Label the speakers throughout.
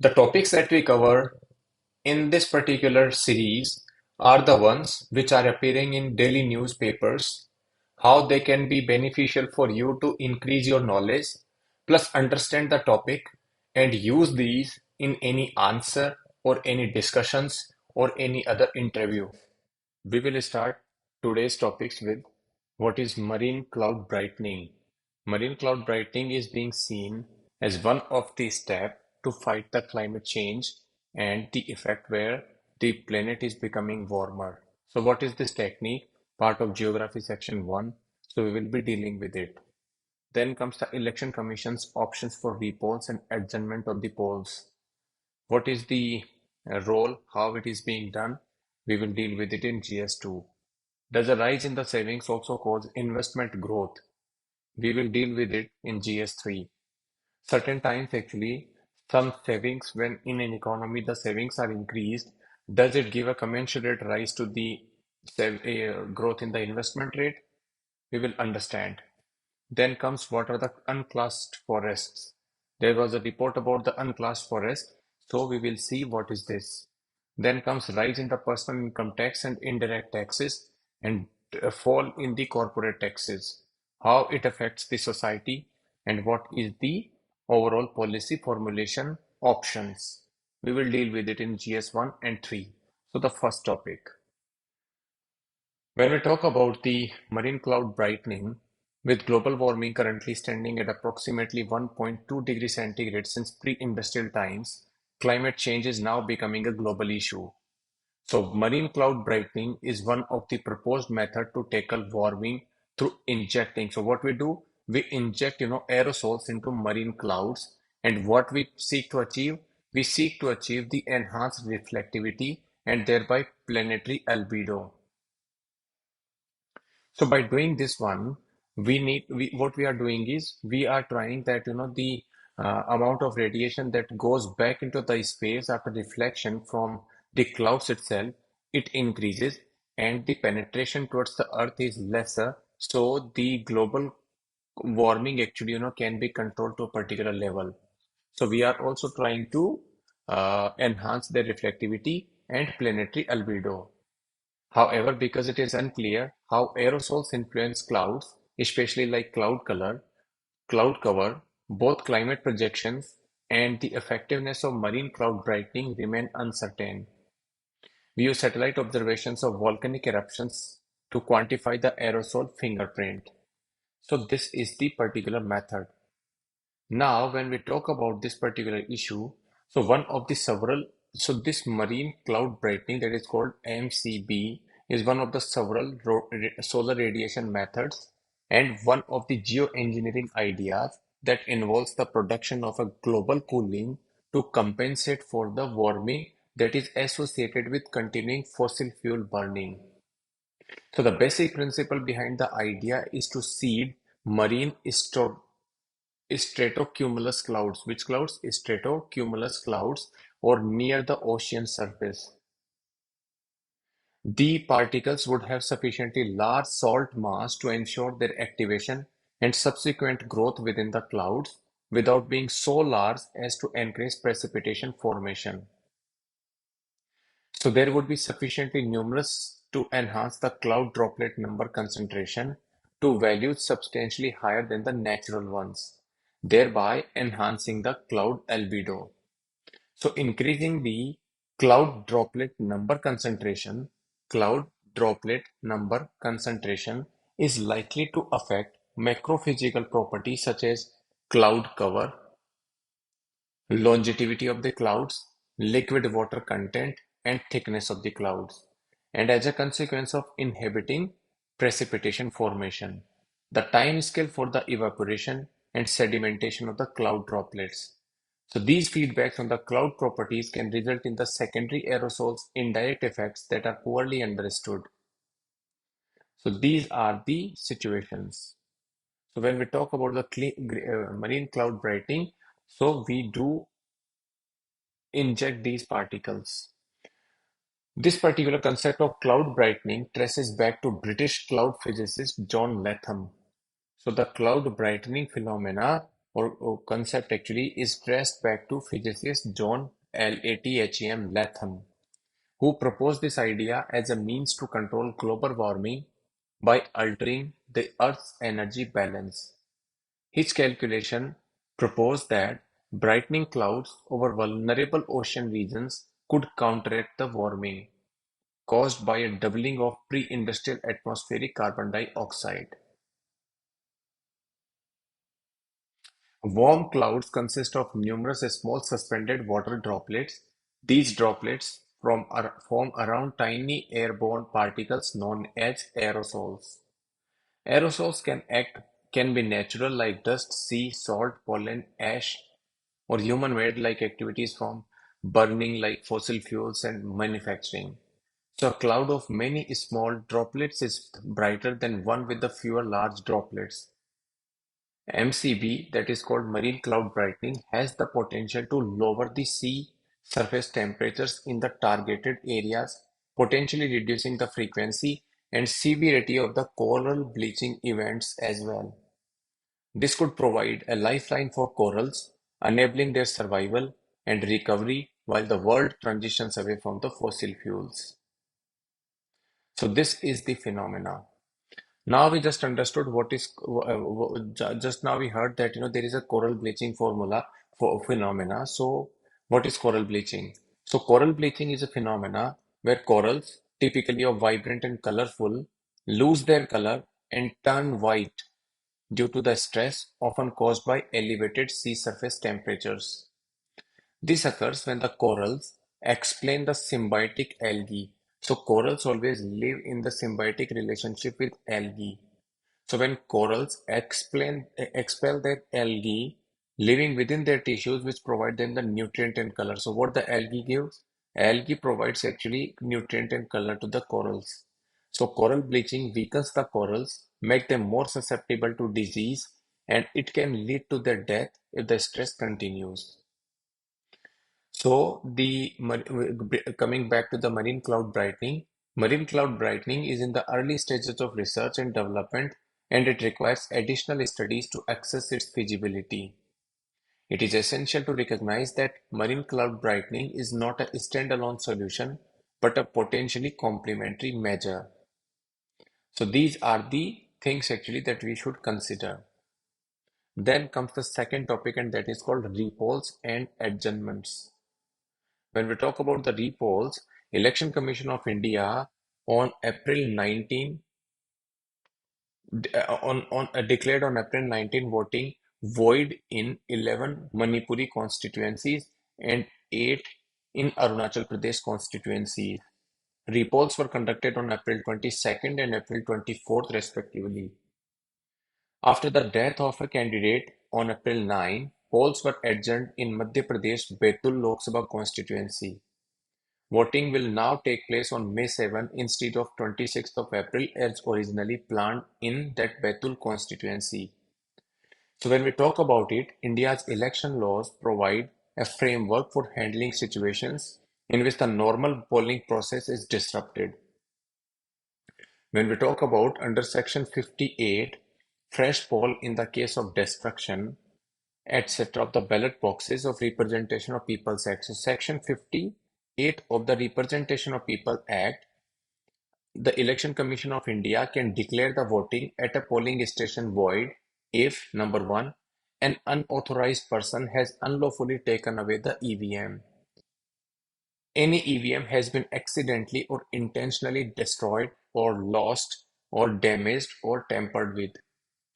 Speaker 1: The topics that we cover in this particular series are the ones which are appearing in daily newspapers, how they can be beneficial for you to increase your knowledge, plus understand the topic and use these in any answer or any discussions or any other interview. We will start today's topics with what is marine cloud brightening. Marine cloud brightening is being seen as one of the steps to fight the climate change and the effect where the planet is becoming warmer. So what is this technique? Part of Geography section 1. So we will be dealing with it. Then comes the Election Commission's options for repolls and adjournment of the polls. What is the role, how it is being done? We will deal with it in GS2. Does a rise in the savings also cause investment growth? We will deal with it in GS3. Certain times, actually, some savings, when in an economy the savings are increased, does it give a commensurate rise to the growth in the investment rate? We will understand. Then comes what are the unclassed forests. There was a report about the unclassed forest, so we will see what is this. Then comes rise in the personal income tax and indirect taxes and fall in the corporate taxes. How it affects the society and what is the overall policy formulation options. We will deal with it in GS1 and 3. So the first topic. When we talk about the marine cloud brightening, with global warming currently standing at approximately 1.2 degrees centigrade since pre-industrial times, climate change is now becoming a global issue. So marine cloud brightening is one of the proposed method to tackle warming through injecting. So what we do, we inject, aerosols into marine clouds, and what we seek to achieve, we seek to achieve the enhanced reflectivity and thereby planetary albedo. So by doing this one, what we are doing is we are trying that the amount of radiation that goes back into the space after reflection from the clouds itself, it increases and the penetration towards the earth is lesser. So the global warming actually can be controlled to a particular level. So we are also trying to enhance the reflectivity and planetary albedo. However, because it is unclear how aerosols influence clouds, especially like cloud cover, both climate projections and the effectiveness of marine cloud brightening remain uncertain. We use satellite observations of volcanic eruptions to quantify the aerosol fingerprint. So this is the particular method. Now, when we talk about this particular issue, so one of the several, so this marine cloud brightening that is called MCB is one of the several solar radiation methods and one of the geoengineering ideas that involves the production of a global cooling to compensate for the warming that is associated with continuing fossil fuel burning. So the basic principle behind the idea is to seed marine stratocumulus clouds. Which clouds? Stratocumulus clouds or near the ocean surface. The particles would have sufficiently large salt mass to ensure their activation and subsequent growth within the clouds without being so large as to encourage precipitation formation. So there would be sufficiently numerous to enhance the cloud droplet number concentration to values substantially higher than the natural ones, thereby enhancing the cloud albedo. So increasing the cloud droplet number concentration, cloud droplet number concentration is likely to affect macrophysical properties such as cloud cover, longevity of the clouds, liquid water content, and thickness of the clouds, and as a consequence of inhibiting precipitation formation, the time scale for the evaporation and sedimentation of the cloud droplets. So these feedbacks on the cloud properties can result in the secondary aerosols indirect effects that are poorly understood. So these are the situations. So when we talk about the marine cloud brightening, so we do inject these particles. This particular concept of cloud brightening traces back to British cloud physicist John Latham. So the cloud brightening phenomena or concept actually is traced back to physicist John Latham Latham, who proposed this idea as a means to control global warming by altering the Earth's energy balance. His calculation proposed that brightening clouds over vulnerable ocean regions could counteract the warming caused by a doubling of pre-industrial atmospheric carbon dioxide. Warm clouds consist of numerous small suspended water droplets. These droplets form around tiny airborne particles known as aerosols. Aerosols can be natural like dust, sea, salt, pollen, ash, or human-made like activities from burning like fossil fuels and manufacturing. So a cloud of many small droplets is brighter than one with the fewer large droplets. MCB, that is called marine cloud brightening, has the potential to lower the sea surface temperatures in the targeted areas, potentially reducing the frequency and severity of the coral bleaching events as well. This could provide a lifeline for corals, enabling their survival and recovery while the world transitions away from the fossil fuels. So this is the phenomena. Now we just understood what is just now we heard that there is a coral bleaching formula for phenomena. So what is coral bleaching? So coral bleaching is a phenomena where corals, typically of vibrant and colorful, lose their color and turn white due to the stress often caused by elevated sea surface temperatures. This occurs when the corals explain the symbiotic algae. So corals always live in the symbiotic relationship with algae. So when corals expel their algae, living within their tissues, which provide them the nutrient and color. So what the algae gives? Algae provides actually nutrient and color to the corals. So coral bleaching weakens the corals, make them more susceptible to disease, and it can lead to their death if the stress continues. So coming back to the marine cloud brightening is in the early stages of research and development, and it requires additional studies to assess its feasibility. It is essential to recognize that marine cloud brightening is not a standalone solution, but a potentially complementary measure. So these are the things actually that we should consider. Then comes the second topic, and that is called repolls and adjournments. When we talk about the repolls, Election Commission of India on April 19 declared on April 19 voting void in 11 Manipuri constituencies and 8 in Arunachal Pradesh constituencies. Repolls were conducted on April 22nd and April 24th respectively. After the death of a candidate on April 9, polls were adjourned in Madhya Pradesh Betul Lok Sabha constituency. Voting will now take place on May 7 instead of 26th of April as originally planned in that Betul constituency. So when we talk about it, India's election laws provide a framework for handling situations in which the normal polling process is disrupted. When we talk about under Section 58, fresh poll in the case of destruction, etc. of the ballot boxes of Representation of People's Act. So Section 58 of the Representation of People Act, the Election Commission of India can declare the voting at a polling station void if, number one, an unauthorized person has unlawfully taken away the EVM. Any EVM has been accidentally or intentionally destroyed or lost or damaged or tampered with.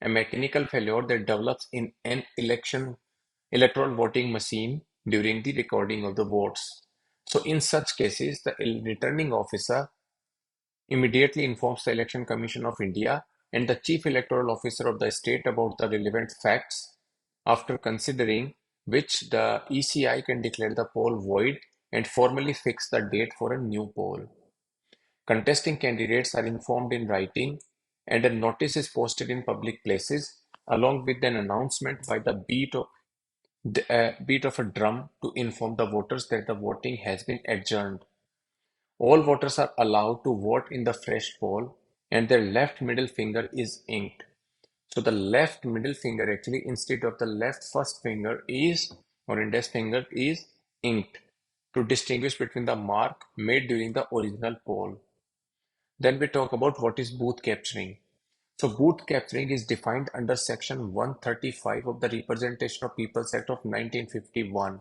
Speaker 1: A mechanical failure that develops in an electoral voting machine during the recording of the votes. So in such cases, the returning officer immediately informs the Election Commission of India and the Chief Electoral Officer of the state about the relevant facts, after considering which the ECI can declare the poll void and formally fix the date for a new poll. Contesting candidates are informed in writing, and a notice is posted in public places, along with an announcement by the beat of a drum to inform the voters that the voting has been adjourned. All voters are allowed to vote in the fresh poll, and their left middle finger is inked. So the left middle finger actually instead of the left first finger is or index finger is inked to distinguish between the mark made during the original poll. Then we talk about what is booth capturing. So booth capturing is defined under section 135 of the Representation of Peoples Act of 1951,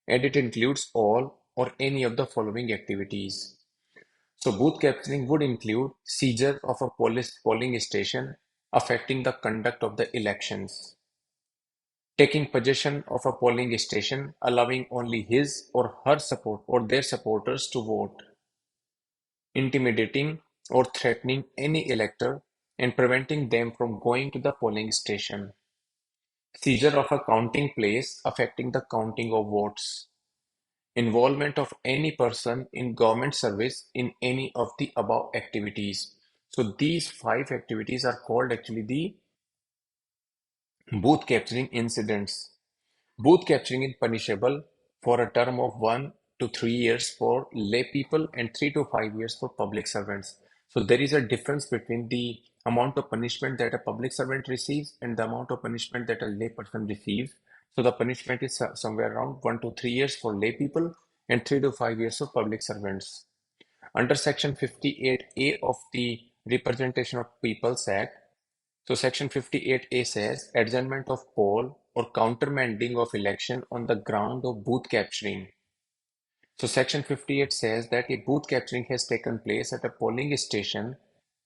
Speaker 1: and it includes all or any of the following activities. So booth capturing would include seizure of a polling station affecting the conduct of the elections, taking possession of a polling station, allowing only his or her support or their supporters to vote, intimidating or threatening any elector and preventing them from going to the polling station, seizure of a counting place affecting the counting of votes, involvement of any person in government service in any of the above activities. So these five activities are called actually the booth capturing incidents. Booth capturing is punishable for a term of 1 to 3 years for lay people and 3 to 5 years for public servants. So there is a difference between the amount of punishment that a public servant receives and the amount of punishment that a lay person receives. So the punishment is somewhere around 1 to 3 years for lay people and 3 to 5 years for public servants. Under Section 58A of the Representation of Peoples Act, so Section 58A says adjournment of poll or countermanding of election on the ground of booth capturing. So Section 58 says that if booth capturing has taken place at a polling station,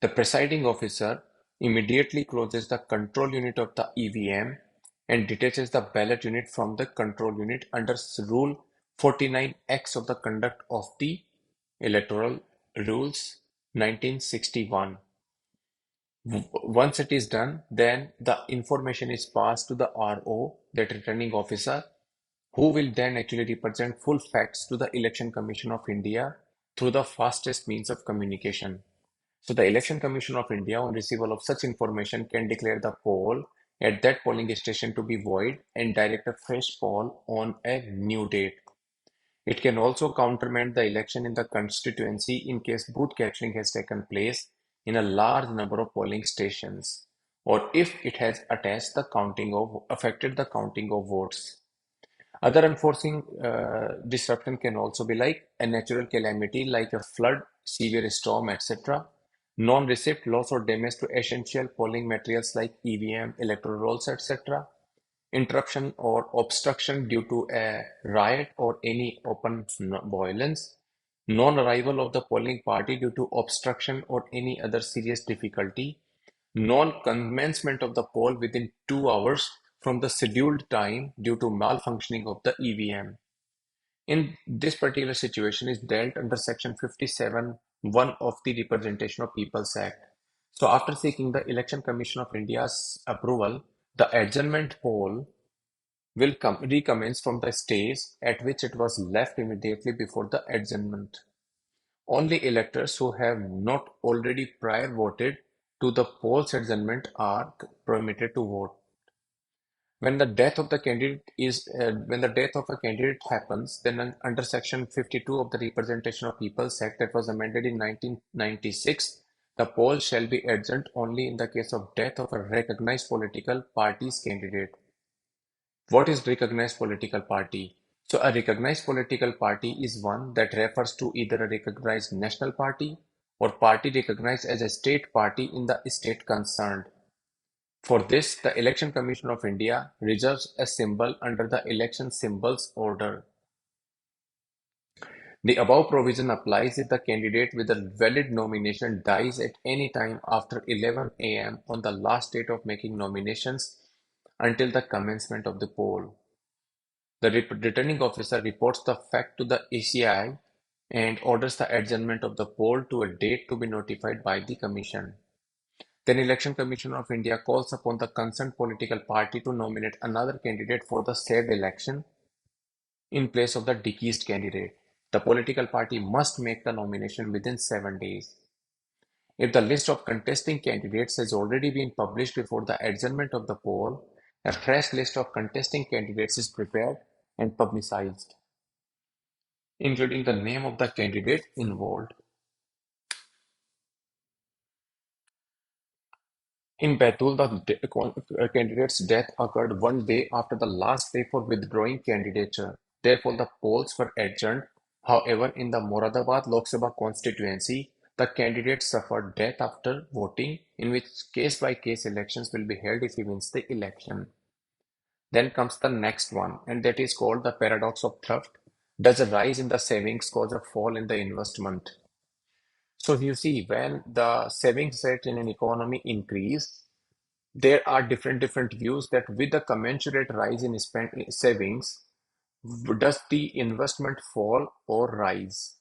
Speaker 1: the presiding officer immediately closes the control unit of the EVM and detaches the ballot unit from the control unit under Rule 49X of the Conduct of the Electoral Rules 1961. Once it is done, then the information is passed to the RO, that returning officer, who will then actually represent full facts to the Election Commission of India through the fastest means of communication. So the Election Commission of India, on receival of such information, can declare the poll at that polling station to be void and direct a fresh poll on a new date. It can also countermand the election in the constituency in case booth capturing has taken place in a large number of polling stations, or if it has affected the counting of votes. Other unforeseen disruption can also be like a natural calamity like a flood, severe storm, etc. Non-receipt, loss or damage to essential polling materials like EVM, electoral rolls, etc. Interruption or obstruction due to a riot or any open violence. Non-arrival of the polling party due to obstruction or any other serious difficulty. Non-commencement of the poll within 2 hours from the scheduled time due to malfunctioning of the EVM. In this particular situation is dealt under Section 57(1) of the Representation of Peoples Act. So after seeking the Election Commission of India's approval, the adjournment poll will recommence from the stage at which it was left immediately before the adjournment. Only electors who have not already prior voted to the poll's adjournment are permitted to vote. When the death of a candidate happens, then under Section 52 of the Representation of Peoples Act that was amended in 1996, the poll shall be adjourned only in the case of death of a recognized political party's candidate. What is recognized political party? So a recognized political party is one that refers to either a recognized national party or party recognized as a state party in the state concerned. For this, the Election Commission of India reserves a symbol under the Election Symbols Order. The above provision applies if the candidate with a valid nomination dies at any time after 11 a.m. on the last date of making nominations until the commencement of the poll. The returning officer reports the fact to the ACI and orders the adjournment of the poll to a date to be notified by the Commission. Then Election Commission of India calls upon the concerned political party to nominate another candidate for the said election in place of the deceased candidate. The political party must make the nomination within 7 days. If the list of contesting candidates has already been published before the adjournment of the poll, a fresh list of contesting candidates is prepared and publicized, including the name of the candidate involved. In Betul, the candidate's death occurred one day after the last day for withdrawing candidature. Therefore, the polls were adjourned. However, in the Moradabad Lok Sabha constituency, the candidate suffered death after voting, in which case-by-case elections will be held if he wins the election. Then comes the next one, and that is called the paradox of thrift. Does a rise in the savings cause a fall in the investment? So you see, when the savings rate in an economy increase, there are different views that with the commensurate rise in savings, does the investment fall or rise?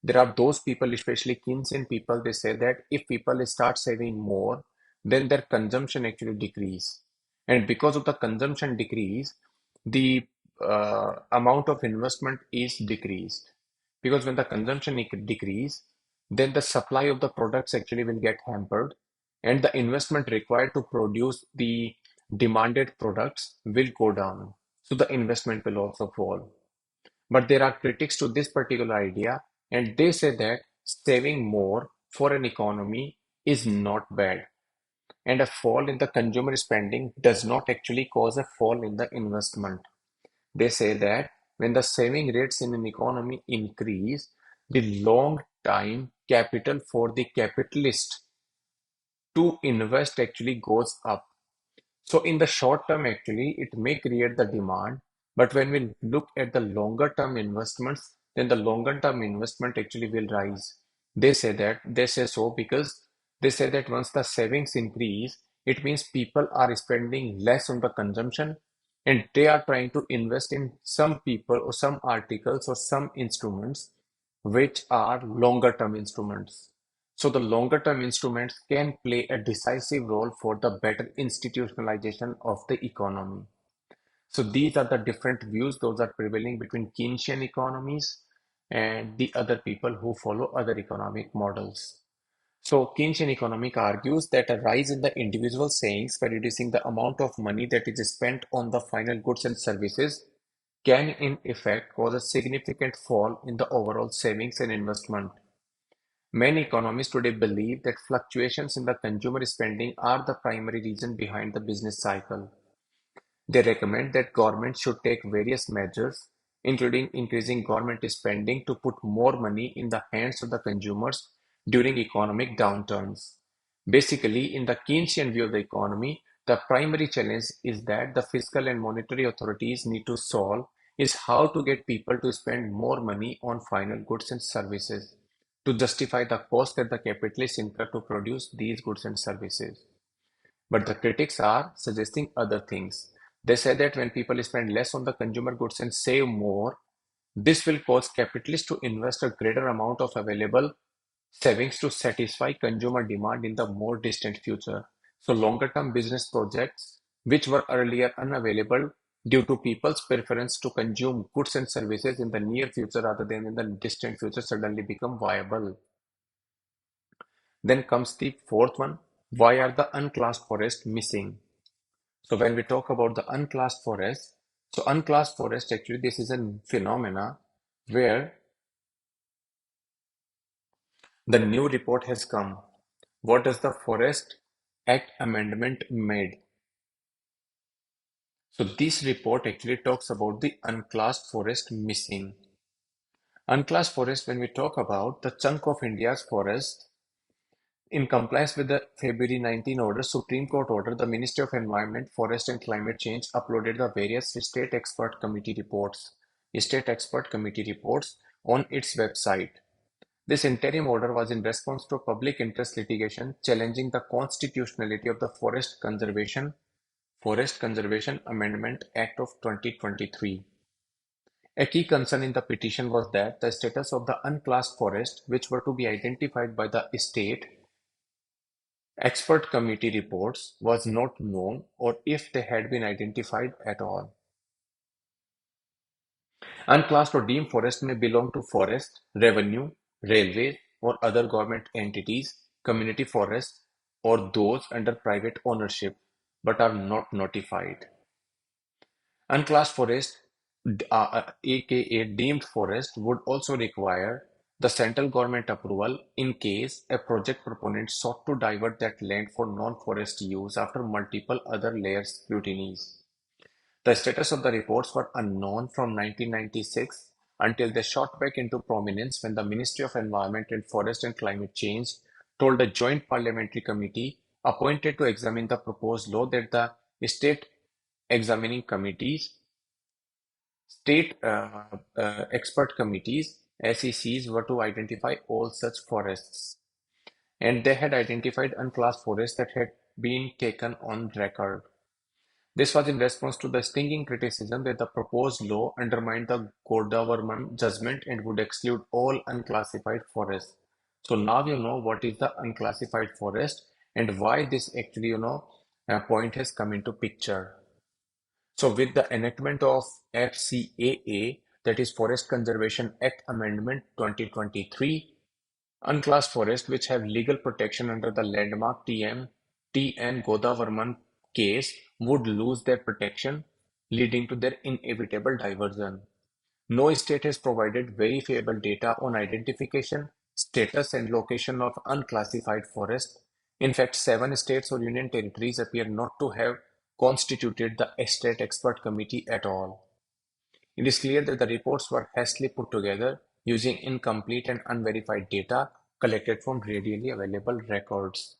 Speaker 1: There are those people, especially Keynesian people, they say that if people start saving more, then their consumption actually decrease. And because of the consumption decrease, the amount of investment is decreased. Because when the consumption decrease, then the supply of the products actually will get hampered, and the investment required to produce the demanded products will go down. So the investment will also fall. But there are critics to this particular idea, and they say that saving more for an economy is not bad. And a fall in the consumer spending does not actually cause a fall in the investment. They say that when the saving rates in an economy increase, the long time capital for the capitalist to invest actually goes up. So in the short term, actually, it may create the demand, but when we look at the longer term investments, then the longer term investment actually will rise. They say so because they say that once the savings increase, it means people are spending less on the consumption, and they are trying to invest in some people or some articles or some instruments which are longer term instruments. So the longer term instruments can play a decisive role for the better institutionalization of the economy. So these are the different views, those are prevailing between Keynesian economies and the other people who follow other economic models. So Keynesian economic argues that a rise in the individual savings by reducing the amount of money that is spent on the final goods and services can in effect cause a significant fall in the overall savings and investment. Many economists today believe that fluctuations in the consumer spending are the primary reason behind the business cycle. They recommend that governments should take various measures, including increasing government spending to put more money in the hands of the consumers during economic downturns. Basically, in the Keynesian view of the economy, the primary challenge is that the fiscal and monetary authorities need to solve is how to get people to spend more money on final goods and services to justify the cost that the capitalists incur to produce these goods and services. But the critics are suggesting other things. They say that when people spend less on the consumer goods and save more, this will cause capitalists to invest a greater amount of available savings to satisfy consumer demand in the more distant future. So longer term business projects, which were earlier unavailable due to people's preference to consume goods and services in the near future rather than in the distant future, suddenly become viable. Then comes the fourth one. Why are the unclassed forests missing? So when we talk about the unclassed forest, so unclassed forest actually this is a phenomena where the new report has come. What does the Forest Act amendment made? So this report actually talks about the unclassed forest missing. Unclassed forest, when we talk about the chunk of India's forest, in compliance with the February 19 order, Supreme Court order, the Ministry of Environment, Forest and Climate Change uploaded the various state expert committee reports on its website. This interim order was in response to a public interest litigation challenging the constitutionality of the Forest Conservation Amendment Act of 2023. A key concern in the petition was that the status of the unclassed forests, which were to be identified by the state expert committee reports, was not known or if they had been identified at all. Unclassed or deemed forests may belong to forest, revenue, railways, or other government entities, community forests, or those under private ownership, but are not notified. Unclassed forest, aka deemed forest, would also require the central government approval in case a project proponent sought to divert that land for non-forest use after multiple other layer scrutinies. The status of the reports were unknown from 1996 until they shot back into prominence when the Ministry of Environment and Forest and Climate Change told a joint parliamentary committee appointed to examine the proposed law that the state examining committees, state expert committees, SECs were to identify all such forests, and they had identified unclassed forests that had been taken on record. This was in response to the stinging criticism that the proposed law undermined the Godavarman judgment and would exclude all unclassified forests. So now you know what is the unclassified forest and why this actually, point has come into picture. So with the enactment of FCAA, that is Forest Conservation Act Amendment 2023, unclassed forests which have legal protection under the landmark T.N. Godavarman case would lose their protection, leading to their inevitable diversion. No state has provided verifiable data on identification, status, and location of unclassified forests. In fact, seven states or union territories appear not to have constituted the State Expert Committee at all. It is clear that the reports were hastily put together using incomplete and unverified data collected from readily available records.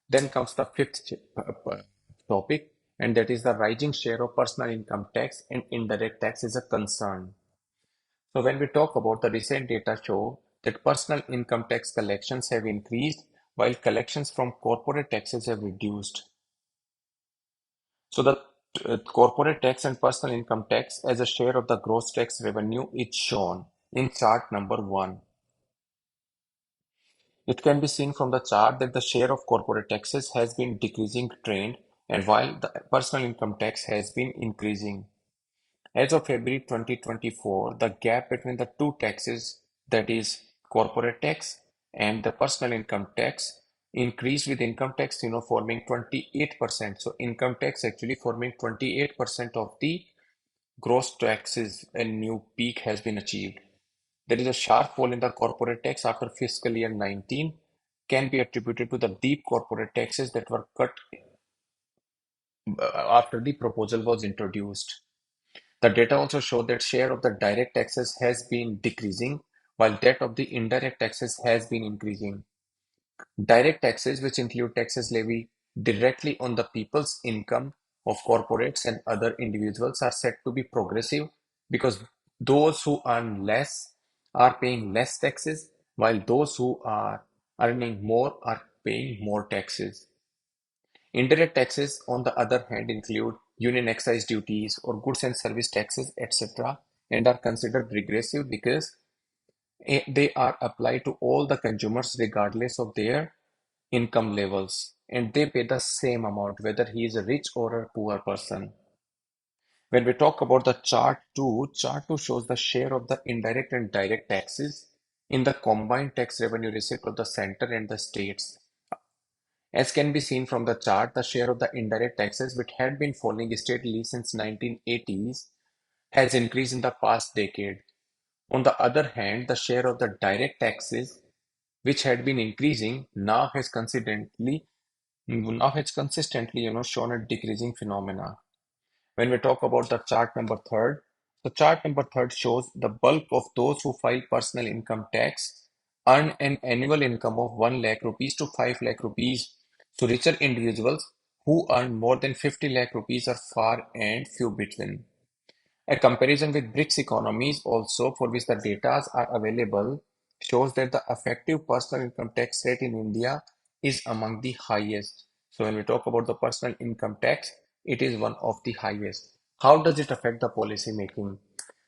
Speaker 1: Then comes the fifth topic, and that is the rising share of personal income tax and indirect tax is a concern. So when we talk about the recent data show that personal income tax collections have increased while collections from corporate taxes have reduced. So the corporate tax and personal income tax as a share of the gross tax revenue is shown in chart number 1. It can be seen from the chart that the share of corporate taxes has been decreasing trend and while the personal income tax has been increasing. As of February 2024, the gap between the two taxes, that is corporate tax and the personal income tax, increased with income tax, forming 28%. So income tax actually forming 28% of the gross taxes, a new peak has been achieved. There is a sharp fall in the corporate tax after fiscal year 19 can be attributed to the deep corporate taxes that were cut after the proposal was introduced. The data also show that share of the direct taxes has been decreasing while that of the indirect taxes has been increasing. Direct taxes, which include taxes levied directly on the people's income of corporates and other individuals, are said to be progressive because those who earn less are paying less taxes, while those who are earning more are paying more taxes. Indirect taxes, on the other hand, include union excise duties or goods and service taxes, etc., and are considered regressive because they are applied to all the consumers regardless of their income levels, and they pay the same amount whether he is a rich or a poor person. When we talk about the chart 2 shows the share of the indirect and direct taxes in the combined tax revenue receipt of the center and the states. As can be seen from the chart, the share of the indirect taxes, which had been falling steadily since 1980s, has increased in the past decade. On the other hand, the share of the direct taxes, which had been increasing, now has consistently, shown a decreasing phenomena. When we talk about the chart number third, the chart number third shows the bulk of those who file personal income tax earn an annual income of 1 lakh rupees to 5 lakh rupees. So richer individuals who earn more than 50 lakh rupees are far and few between. A comparison with BRICS economies also for which the data are available shows that the effective personal income tax rate in India is among the highest. So when we talk about the personal income tax, it is one of the highest. How does it affect the policy making?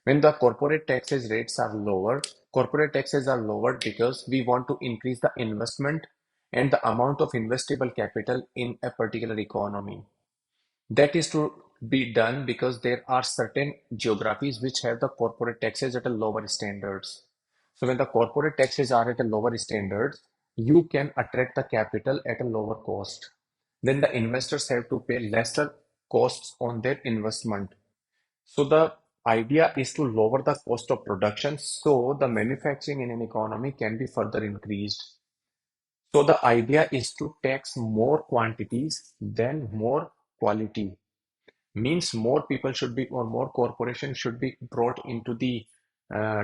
Speaker 1: When the corporate taxes are lowered because we want to increase the investment and the amount of investable capital in a particular economy. That is to be done because there are certain geographies which have the corporate taxes at a lower standards. So when the corporate taxes are at a lower standards, you can attract the capital at a lower cost. Then the investors have to pay lesser costs on their investment. So the idea is to lower the cost of production so the manufacturing in an economy can be further increased. So the idea is to tax more quantities than more quality. Means more people should be or more corporations should be brought into the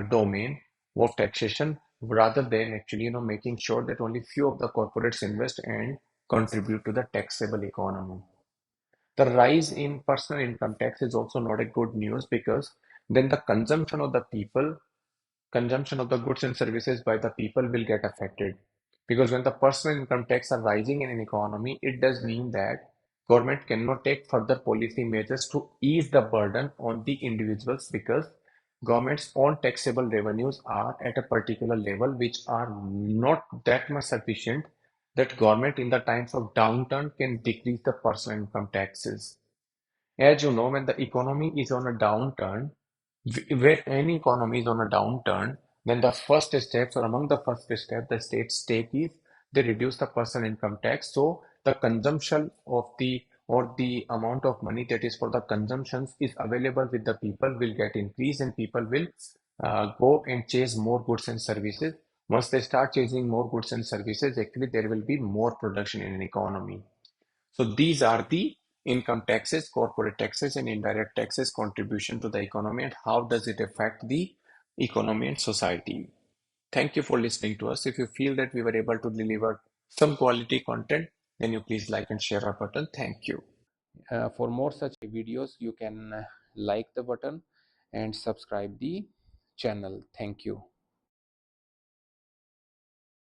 Speaker 1: domain of taxation rather than actually making sure that only few of the corporates invest and contribute to the taxable economy. The rise in personal income tax is also not a good news because then the consumption of the goods and services by the people will get affected. Because when the personal income tax are rising in an economy, it does mean that government cannot take further policy measures to ease the burden on the individuals because government's own taxable revenues are at a particular level which are not that much sufficient that government in the times of downturn can decrease the personal income taxes. As you know, when the economy is on a downturn, when any economy is on a downturn, then the first steps or among the first steps the states take is they reduce the personal income tax. So the consumption of the or the amount of money that is for the consumptions is available with the people will get increased and people will go and chase more goods and services. Once they start chasing more goods and services, actually there will be more production in an economy. So these are the income taxes, corporate taxes, and indirect taxes contribution to the economy and how does it affect the economy and society. Thank you for listening to us. If you feel that we were able to deliver some quality content, then you please like and share our button. Thank you.
Speaker 2: For more such videos, you can like the button and subscribe the channel. Thank you.